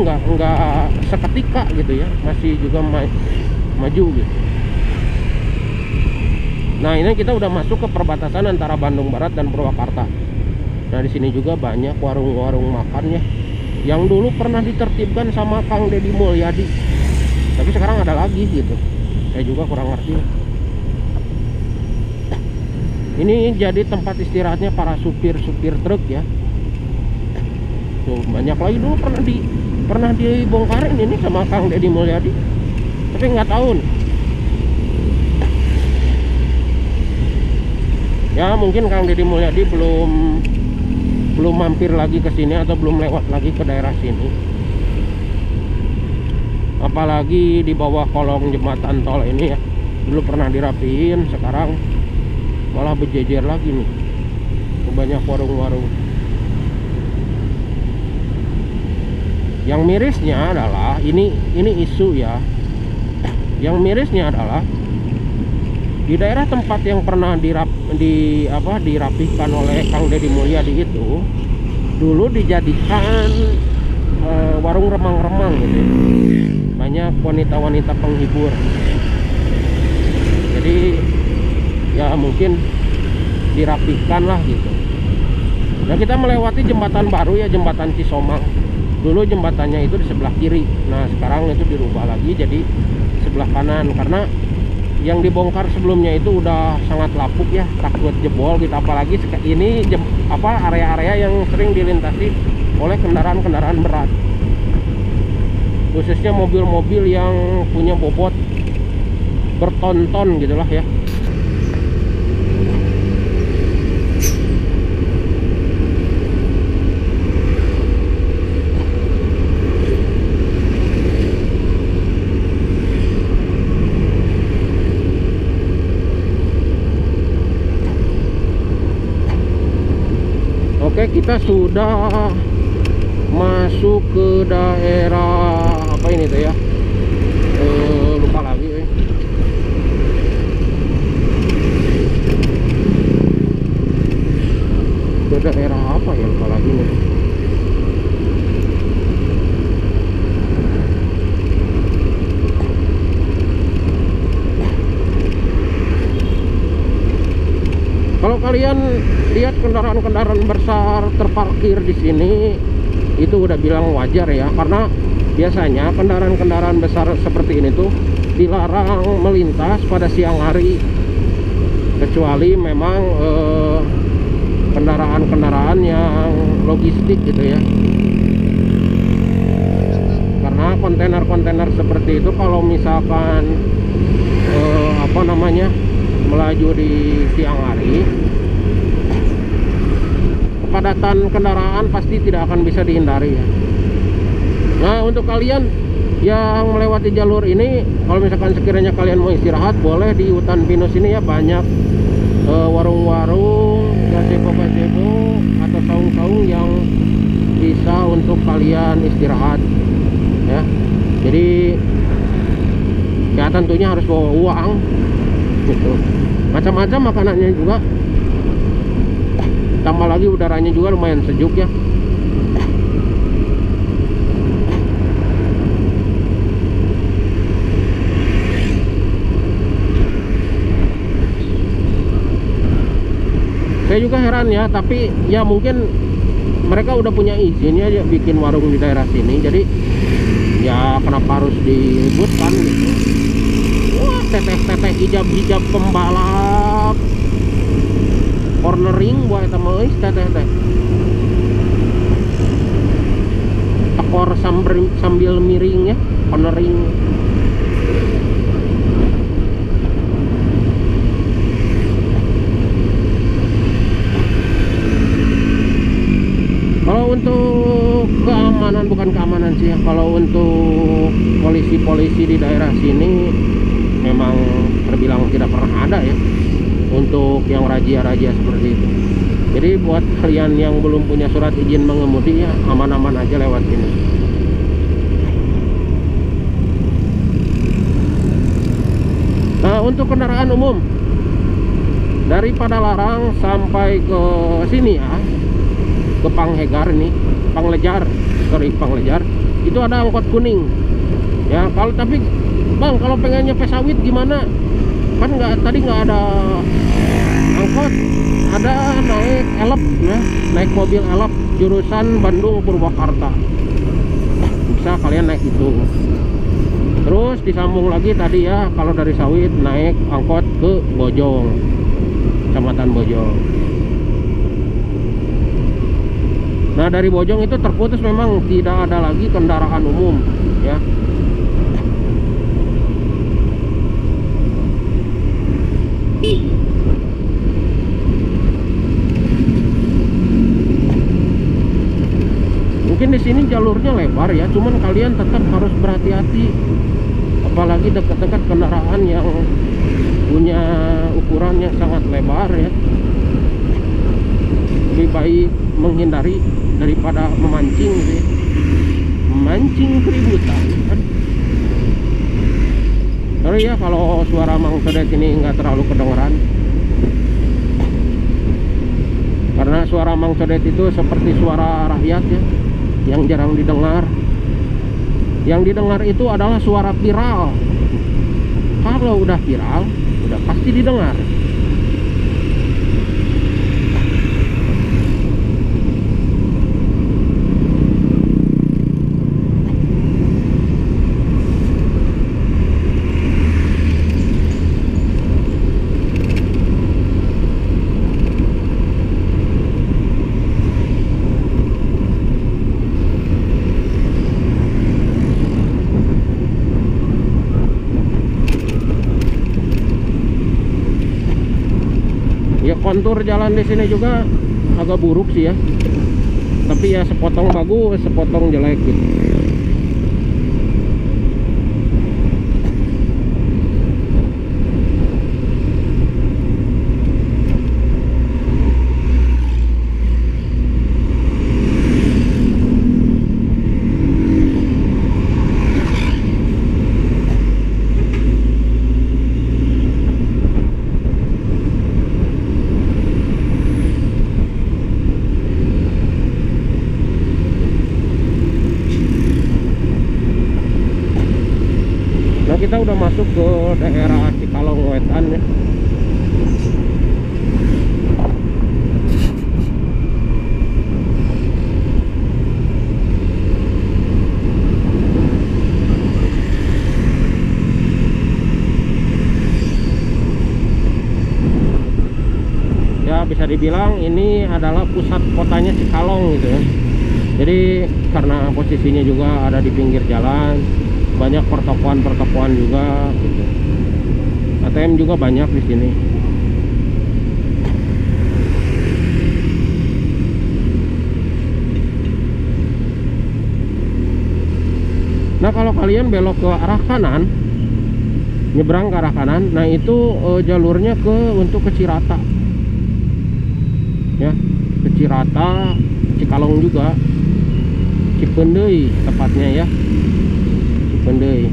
nggak seketika gitu ya, masih juga maju gitu. Nah ini kita udah masuk ke perbatasan antara Bandung Barat dan Purwakarta. Nah di sini juga banyak warung-warung makan ya, yang dulu pernah ditertibkan sama Kang Deddy Mulyadi, tapi sekarang ada lagi gitu. Saya juga kurang ngerti. Ini jadi tempat istirahatnya para supir-supir truk ya. Tuh banyak lagi, dulu pernah dibongkarin ini sama Kang Deddy Mulyadi, tapi nggak tahu nih. Ya mungkin Kang Deddy Mulyadi belum mampir lagi ke sini atau belum lewat lagi ke daerah sini. Apalagi di bawah kolong jembatan tol ini ya, dulu pernah dirapiin, sekarang malah berjejer lagi nih. Banyak warung-warung. Yang mirisnya adalah ini isu ya. Yang mirisnya adalah di daerah tempat yang pernah dirapihkan oleh Kang Deddy Mulyadi itu dulu dijadikan warung remang-remang gitu. Banyak wanita-wanita penghibur. Jadi ya mungkin dirapihkan lah gitu. Nah kita melewati jembatan baru ya, jembatan Cisomang. Dulu jembatannya itu di sebelah kiri. Nah sekarang itu dirubah lagi jadi sebelah kanan, karena yang dibongkar sebelumnya itu udah sangat lapuk ya, takut jebol gitu. Apalagi ini area-area yang sering dilintasi oleh kendaraan-kendaraan berat, khususnya mobil-mobil yang punya bobot berton-ton gitulah ya. Oke, kita sudah masuk ke daerah apa ini tuh ya, lupa lagi ke daerah apa ya, lupa lagi nih. Kalau kalian lihat kendaraan-kendaraan besar terparkir di sini, itu udah bilang wajar ya, karena biasanya kendaraan-kendaraan besar seperti ini tuh dilarang melintas pada siang hari, kecuali memang kendaraan-kendaraan yang logistik gitu ya. Karena kontainer-kontainer seperti itu kalau misalkan melaju di siang hari, kepadatan kendaraan pasti tidak akan bisa dihindari ya. Nah untuk kalian yang melewati jalur ini, kalau misalkan sekiranya kalian mau istirahat, boleh di hutan pinus ini ya, banyak warung-warung, gazebo-gazebo atau saung-saung yang bisa untuk kalian istirahat ya. Jadi ya tentunya harus bawa uang gitu. Macam-macam makanannya juga, tambah lagi udaranya juga lumayan sejuk ya. Saya juga heran ya, tapi ya mungkin mereka udah punya izinnya ya bikin warung di daerah sini, jadi ya kenapa harus diributkan gitu. Wah, teteh-teteh hijab-hijab pembalap cornering buat teman teteh-teteh tekor sambil miring ya, cornering. Kalau untuk keamanan, bukan keamanan sih ya, kalau untuk polisi-polisi di daerah sini memang terbilang tidak pernah ada ya, untuk yang razia-razia seperti itu. Jadi buat kalian yang belum punya surat izin mengemudi ya, aman-aman aja lewat sini. Nah untuk kendaraan umum dari Padalarang sampai ke sini ya, ke Panghegar ini, Panglejar itu ada angkot kuning ya. Kalau tapi bang, kalau pengen nyampe sawit gimana? Kan tadi nggak ada angkot, ada naik elep ya, naik mobil elep jurusan Bandung Purwakarta, bisa kalian naik itu. Terus disambung lagi tadi ya, kalau dari sawit naik angkot ke Bojong, Kecamatan Bojong. Nah dari Bojong itu terputus, memang tidak ada lagi kendaraan umum ya. Mungkin di sini jalurnya lebar ya, cuman kalian tetap harus berhati-hati, apalagi dekat-dekat kendaraan yang punya ukuran yang sangat lebar ya. Lebih baik menghindari daripada memancing gitu ya. Memancing keributan kan. Sorry ya kalau suara Mang Codet ini nggak terlalu kedengeran, karena suara Mang Codet itu seperti suara rakyat ya, yang jarang didengar. Yang didengar itu adalah suara viral. Kalau udah viral, udah pasti didengar. Kontur jalan di sini juga agak buruk sih ya, tapi ya sepotong bagus, sepotong jelek gitu. Kita udah masuk ke daerah Cikalong Wetan ya. Ya bisa dibilang ini adalah pusat kotanya Cikalong gitu ya. Jadi karena posisinya juga ada di pinggir jalan, banyak pertokoan juga gitu. ATM juga banyak di sini. Nah kalau kalian belok ke arah kanan, nyebrang ke arah kanan, nah itu jalurnya untuk ke Cirata ya, ke Cirata, Cikalong juga, Cipendei tepatnya ya, Cipendei.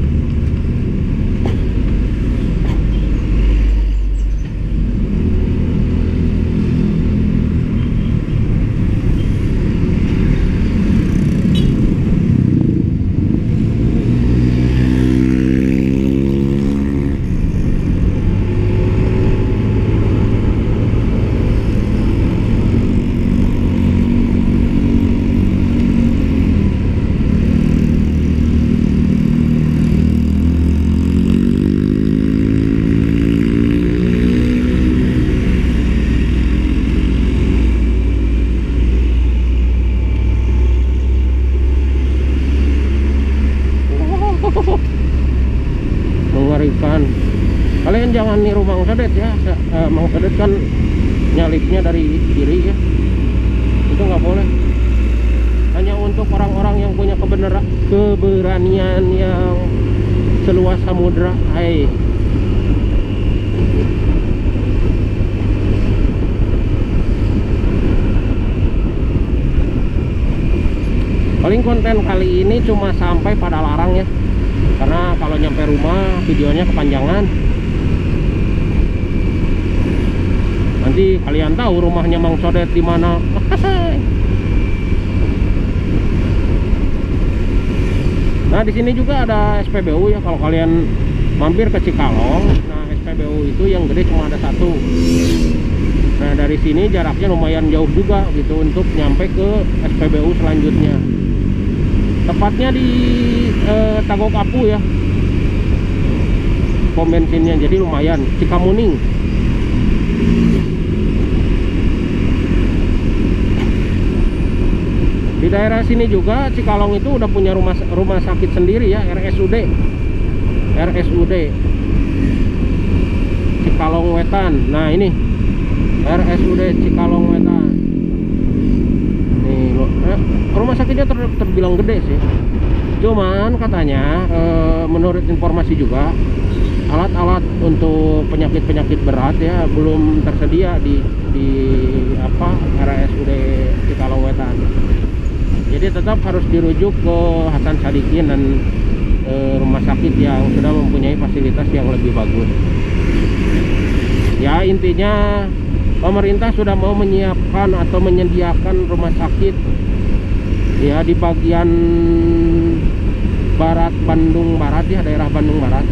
Mengerikan. Kalian jangan niru Mang Codet ya. Mang Codet kan nyalipnya dari kiri ya, itu nggak boleh. Hanya untuk orang-orang yang punya keberanian yang seluas samudra. Hai, paling konten kali ini cuma sampai pada Larang ya, karena kalau nyampe rumah videonya kepanjangan. Nanti kalian tahu rumahnya Mang Codet di mana. Nah, di sini juga ada SPBU ya, kalau kalian mampir ke Cikalong. Nah, SPBU itu yang gede cuma ada satu. Nah, dari sini jaraknya lumayan jauh juga gitu untuk nyampe ke SPBU selanjutnya. Tepatnya di Tagok Apu ya, pom bensinnya, jadi lumayan. Cikamuning. Di daerah sini juga Cikalong itu udah punya rumah sakit sendiri ya, RSUD Cikalong Wetan. Nah, ini RSUD Cikalong Wetan. Nih, rumah sakitnya terbilang gede sih. Cuman katanya menurut informasi juga alat-alat untuk penyakit-penyakit berat ya belum tersedia di RSUD Cikalong Wetan. Jadi tetap harus dirujuk ke Hasan Sadikin dan rumah sakit yang sudah mempunyai fasilitas yang lebih bagus. Ya, intinya pemerintah sudah mau menyiapkan atau menyediakan rumah sakit ya di bagian barat Bandung Barat ya, daerah Bandung Barat.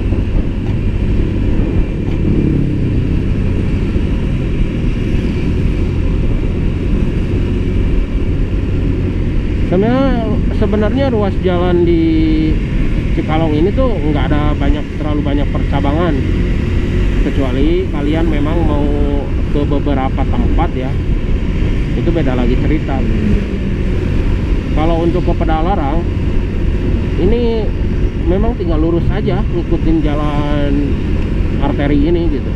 Sebenarnya ruas jalan di Cikalong ini tuh nggak ada terlalu banyak percabangan, kecuali kalian memang mau ke beberapa tempat ya, itu beda lagi cerita. Kalau untuk ke Pedalarang ini memang tinggal lurus aja ngikutin jalan arteri ini gitu.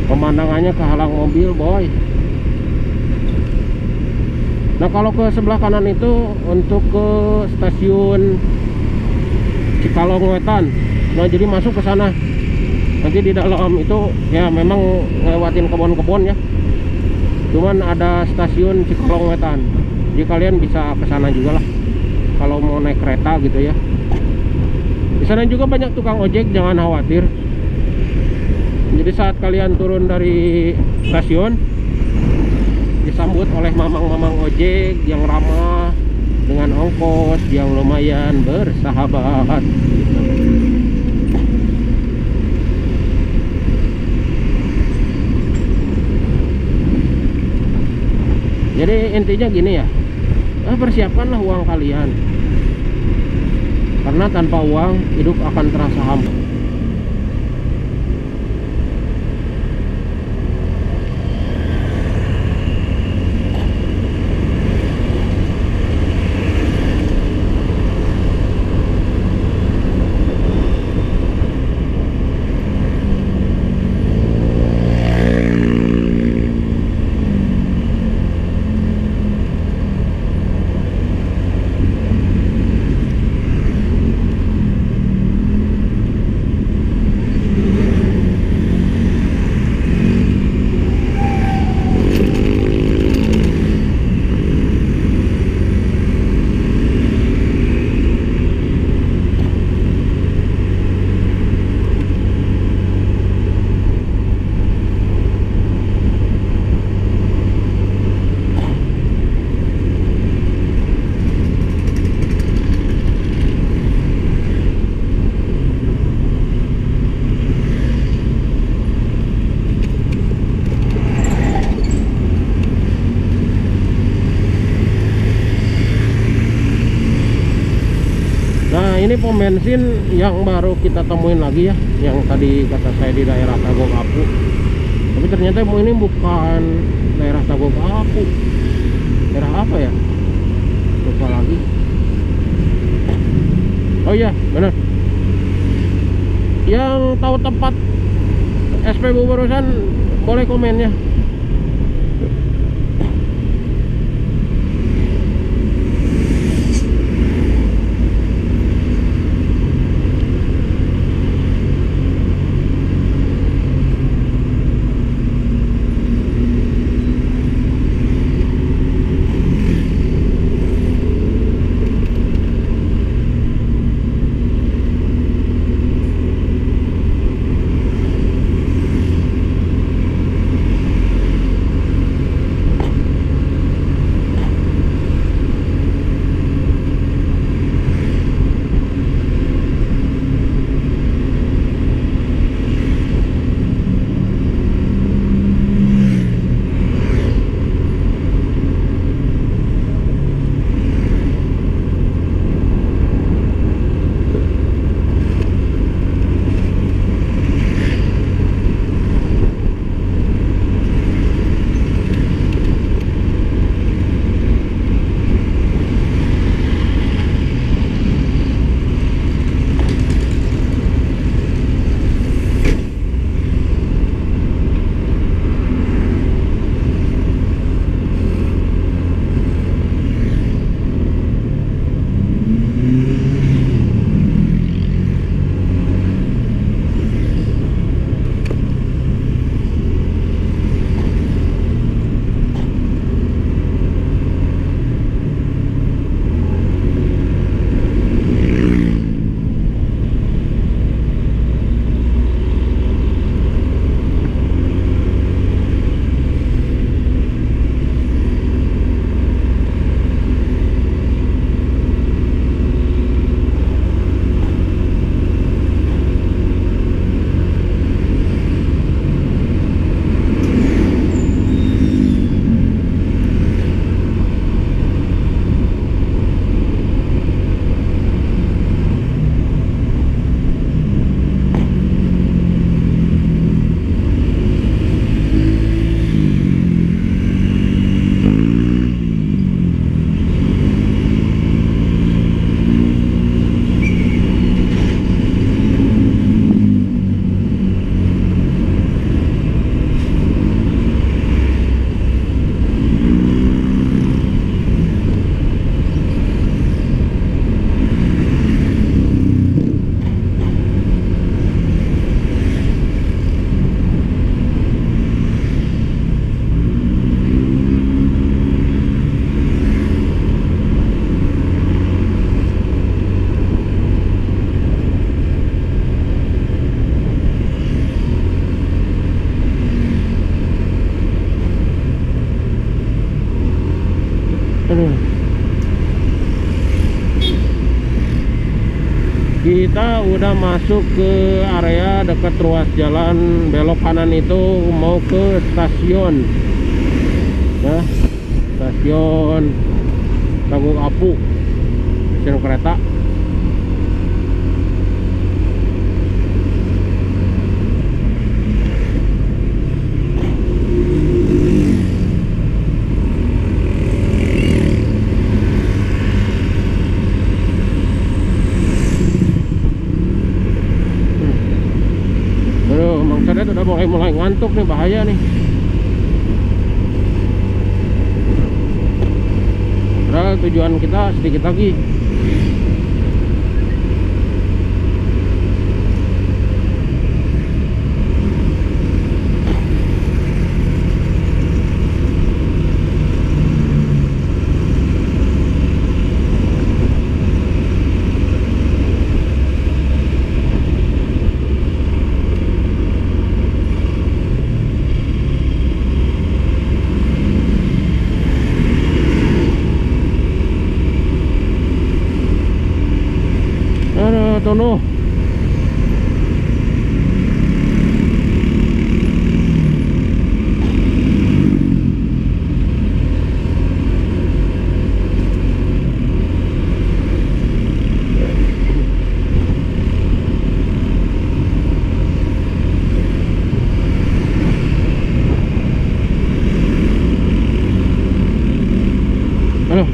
Pemandangannya kehalang mobil, boy. Nah, kalau ke sebelah kanan itu untuk ke stasiun Cikalong Wetan. Nah, jadi masuk ke sana. Nanti di dalam itu ya memang ngelewatin kebun-kebun ya. Cuman ada stasiun Cikalong Wetan. Jadi kalian bisa ke sana juga lah kalau mau naik kereta gitu ya. Di sana juga banyak tukang ojek, jangan khawatir. Jadi saat kalian turun dari stasiun disambut oleh mamang-mamang ojek yang ramah dengan ongkos yang lumayan bersahabat gitu. Jadi intinya gini ya, persiapkanlah uang kalian, karena tanpa uang hidup akan terasa hampa. Ini pom bensin yang baru kita temuin lagi ya, yang tadi kata saya di daerah Tagok Apu, tapi ternyata ini bukan daerah Tagok Apu. Daerah apa ya, lupa lagi. Oh iya benar, yang tahu tempat SPBU barusan boleh komen ya. Aduh. Kita udah masuk ke area dekat ruas jalan, belok kanan itu mau ke stasiun ya, stasiun Tanggung Apu, stasiun kereta. Udah mulai ngantuk nih, bahaya nih. Padahal tujuan kita sedikit lagi. Tono. Halo.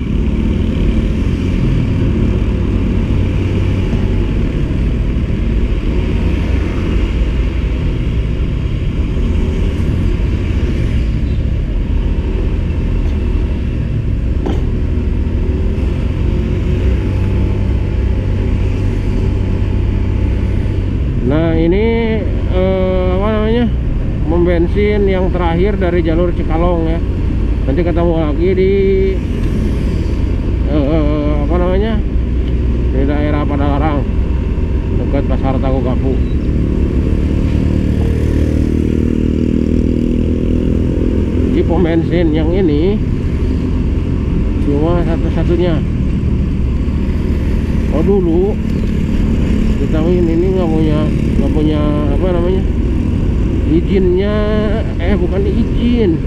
Nah ini apa namanya, pom bensin yang terakhir dari jalur Cikalong ya. Nanti ketemu lagi di apa namanya, di daerah Padalarang dekat Pasar Tanggung Apu. Di pom bensin yang ini cuma satu-satunya. Oh dulu kita ini nggak punya apa namanya, izinnya, bukan izin,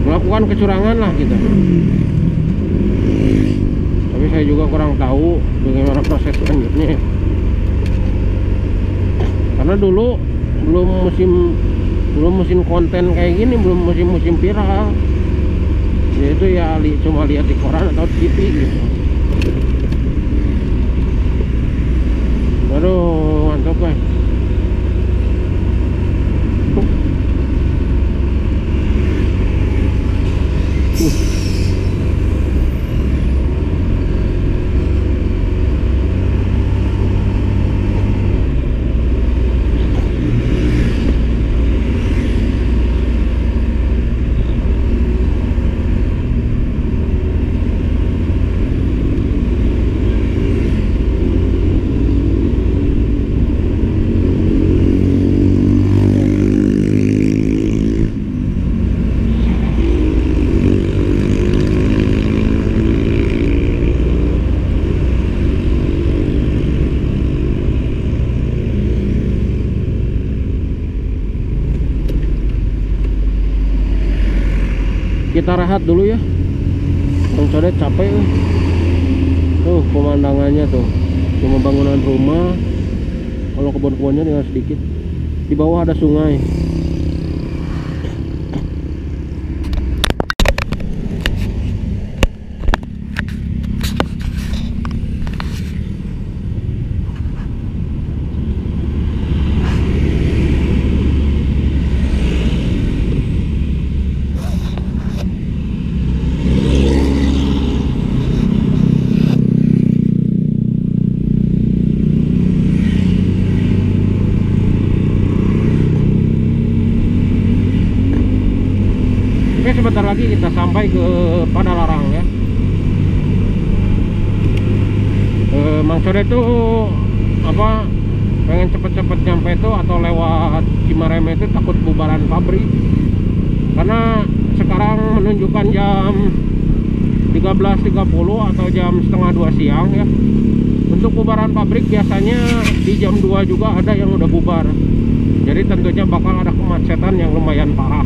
melakukan kecurangan lah kita. Tapi saya juga kurang tahu bagaimana proses selanjutnya, karena dulu belum musim konten kayak gini, belum musim viral. Yaitu ya cuma lihat di koran atau TV gitu. Aduh, mantap guys. Kita rehat dulu ya, Bang Codet capek. Tuh pemandangannya tuh, cuma bangunan rumah. Kalau kebun-kebunnya tinggal sedikit. Di bawah ada sungai. Oke, sebentar lagi kita sampai ke Padalarang ya. Mang Codet tuh apa, pengen cepet-cepet nyampe itu atau lewat Cimareme itu takut bubaran pabrik. Karena sekarang menunjukkan jam 13.30 atau jam setengah 2 siang ya. Untuk bubaran pabrik biasanya di jam 2 juga ada yang udah bubar. Jadi tentunya bakal ada kemacetan yang lumayan parah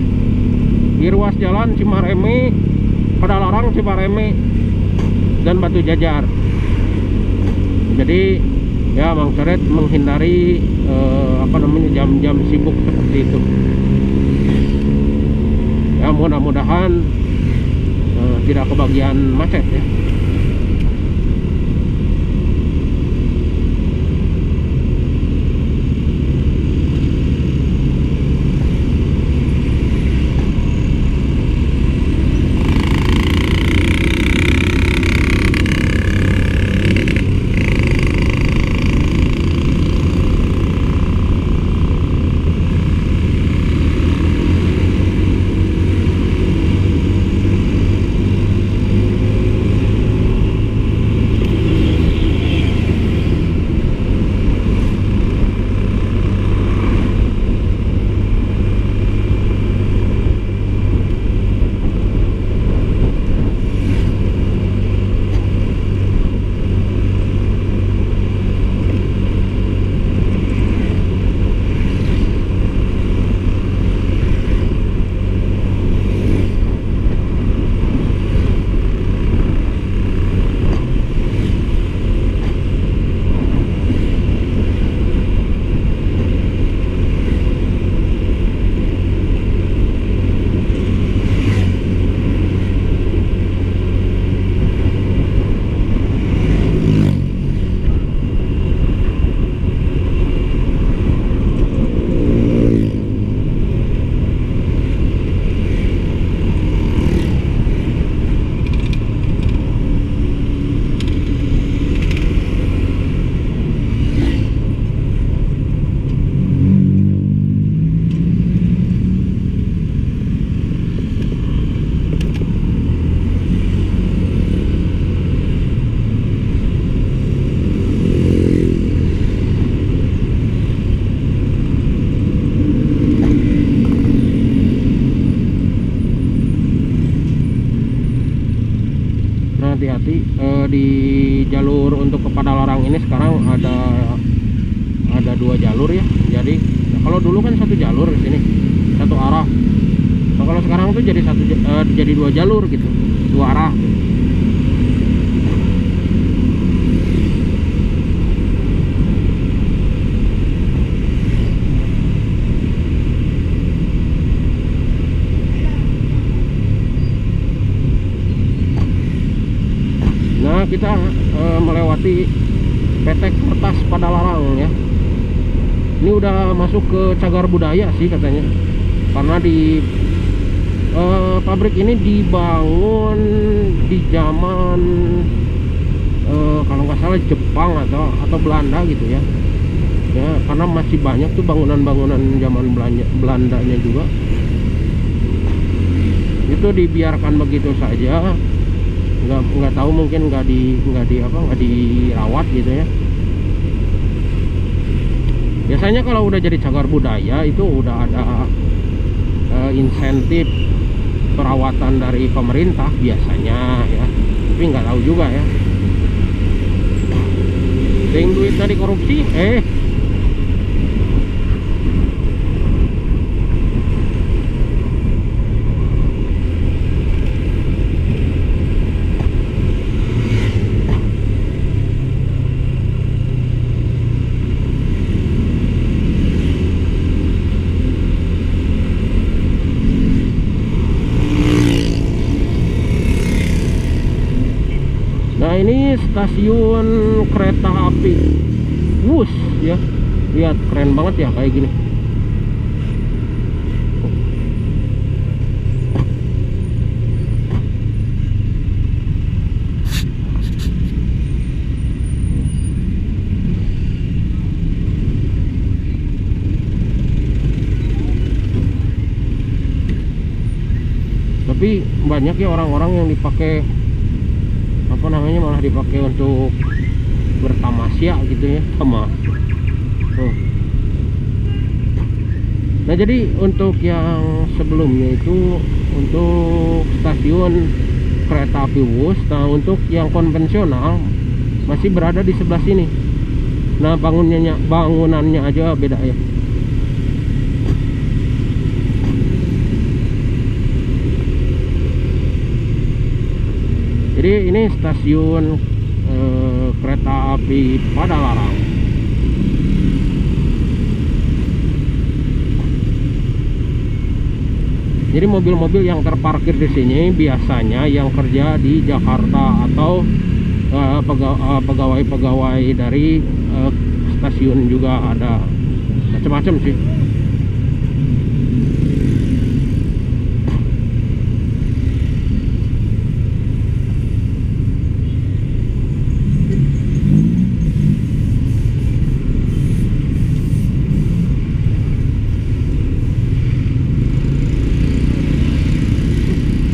di ruas jalan Cimareme, Padalarang, Cimareme, dan Batu Jajar. Jadi ya Mang Coret menghindari jam-jam sibuk seperti itu. Ya mudah-mudahan tidak kebagian macet ya. Hati-hati di jalur untuk ke Padalarang ini sekarang ada 2 jalur ya. Jadi kalau dulu kan 1 jalur di sini, 1 arah. Nah, kalau sekarang tuh jadi 2 jalur gitu, 2 arah. Kita melewati PT Kertas Padalarang ya. Ini udah masuk ke cagar budaya sih katanya, karena di pabrik ini dibangun di zaman kalau nggak salah Jepang atau Belanda gitu ya. Ya karena masih banyak tuh bangunan-bangunan zaman Belandanya juga. Itu dibiarkan begitu saja. Nggak tahu, mungkin nggak dirawat gitu ya. Biasanya kalau udah jadi cagar budaya itu udah ada insentif perawatan dari pemerintah biasanya ya, tapi nggak tahu juga ya. Sing duitnya dikorupsi ini stasiun kereta api Wus ya. Lihat keren banget ya kayak gini. Tapi banyak ya orang-orang yang dipakai malah dipakai untuk bertamasya gitu ya sama. Nah jadi untuk yang sebelumnya itu untuk stasiun stasiun kereta api Wus. Nah untuk yang konvensional masih berada di sebelah sini. Nah bangunannya aja beda ya. Jadi ini stasiun kereta api Padalarang. Jadi mobil-mobil yang terparkir di sini biasanya yang kerja di Jakarta atau pegawai-pegawai dari stasiun juga ada, macam-macam sih.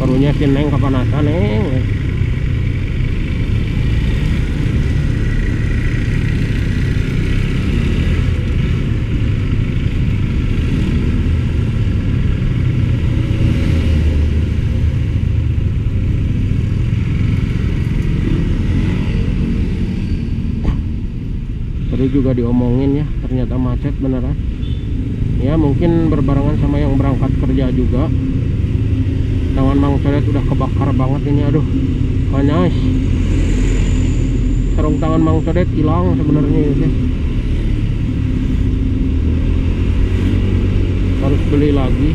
Karunya si Neng kepanasan, Neng. Tadi juga diomongin ya, ternyata macet beneran. Ya mungkin berbarengan sama yang berangkat kerja juga. Tangan Mang Codet udah kebakar banget ini, aduh panas. Sarung tangan Mang Codet hilang sebenarnya ini. Harus beli lagi.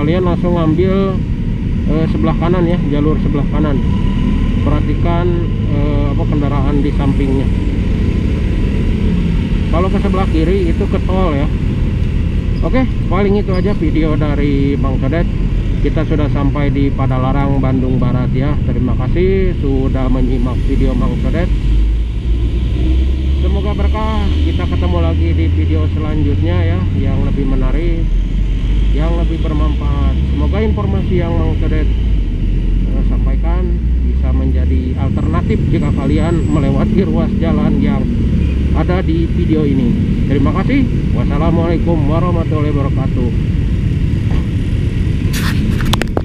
Kalian langsung ngambil sebelah kanan ya, jalur sebelah kanan. Perhatikan kendaraan di sampingnya. Kalau ke sebelah kiri itu ke tol ya. Oke, paling itu aja video dari Mang Codet. Kita sudah sampai di Padalarang, Bandung Barat ya. Terima kasih sudah menyimak video Mang Codet. Semoga berkah. Kita ketemu lagi di video selanjutnya ya, yang lebih menarik, yang lebih bermanfaat. Semoga informasi yang Mang Codet sampaikan bisa menjadi alternatif jika kalian melewati ruas jalan yang ada di video ini. Terima kasih. Wassalamualaikum warahmatullahi wabarakatuh.